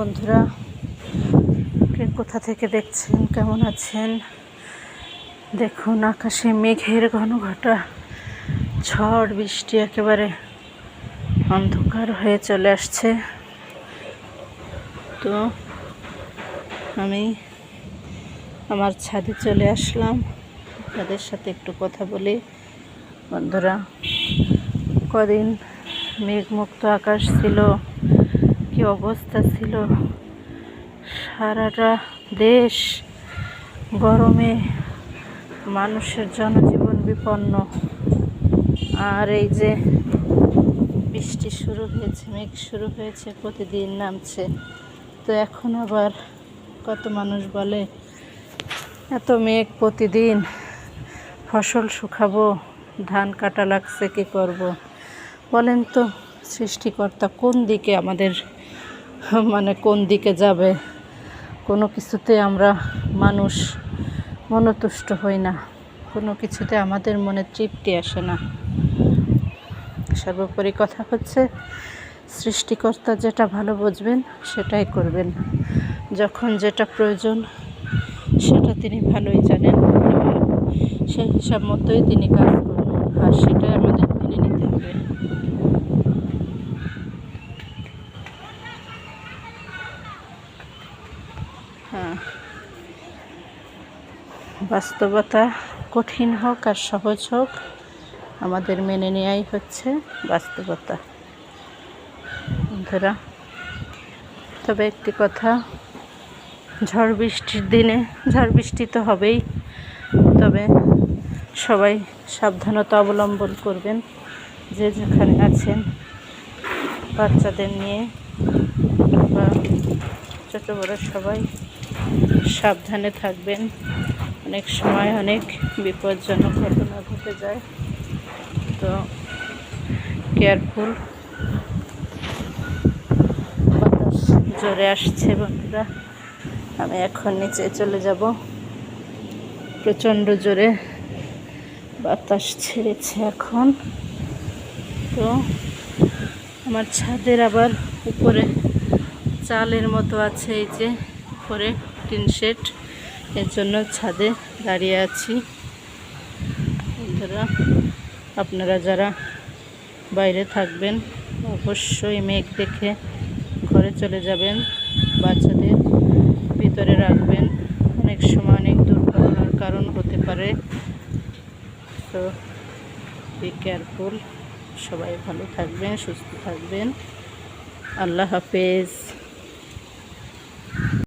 বন্ধুরা, কে কোথা থেকে দেখছেন, কেমন আছেন? দেখুন, আকাশে মেঘের ঘনঘটা ঝড় বৃষ্টি, একেবারে অন্ধকার হয়ে চলে আসছে। তো আমি আমার ছাদে চলে আসলাম, তাদের সাথে একটু কথা বলি। বন্ধুরা, কদিন মেঘমুক্ত আকাশ ছিল, কি অবস্থা ছিল! সারাটা দেশ গরমে, মানুষের জনজীবন বিপন্ন। আর এই যে বৃষ্টি শুরু হয়েছে, মেঘ শুরু হয়েছে, প্রতিদিন নামছে। তো এখন আবার কত মানুষ বলে, এত মেঘ প্রতিদিন, ফসল শুকাবো, ধান কাটা লাগছে, কি করব? বলেন তো, সৃষ্টিকর্তা কোন দিকে আমাদের কোন দিকে যাবে? কোনো কিছুতে আমরা মানুষ মনতুষ্ট হই না, কোনো কিছুতে আমাদের মনে তৃপ্তি আসে না। সর্বোপরি কথা হচ্ছে, সৃষ্টিকর্তা যেটা ভালো বুঝবেন সেটাই করবেন। যখন যেটা প্রয়োজন সেটা তিনি ভালোই জানেন, এবং সেই হিসাব মতোই তিনি কাজ করবেন, আর সেটাই আমাদের মেনে নিতে হবে। বাস্তবতা কঠিন হোক আর সহজ হোক, আমাদের মেনে নেওয়াই হচ্ছে বাস্তবতা। বন্ধুরা, তবে একটি কথা, ঝড় বৃষ্টির দিনে, ঝড় বৃষ্টি তো হবেই, তবে সবাই সাবধানতা অবলম্বন করবেন। যে যেখানে আছেন, বাচ্চাদের নিয়ে বা ছোটো বড়ো সবাই সাবধানে থাকবেন। অনেক সময় অনেক বিপজ্জনক ঘটনা ঘটে যায়, তো কেয়ারফুল। বাতাস জোরে আসছে বন্ধুরা, আমি এখন নিচে চলে যাব। প্রচণ্ড জোরে বাতাস ছেড়েছে এখন। তো আমার ছাদের আবার উপরে চালের মতো আছে, এই যে উপরে টিন শেড, এর জন্য ছাদে দাঁড়িয়ে আছি। বন্ধুরা, আপনারা যারা বাইরে থাকবেন অবশ্যই মেঘ দেখে ঘরে চলে যাবেন, বাচ্চাদের ভিতরে রাখবেন, অনেক সময় অনেক দুর্ঘটনার কারণ হতে পারে। তো বি কেয়ারফুল, সবাই ভালো থাকবেন, সুস্থ থাকবেন। আল্লাহ হাফেজ।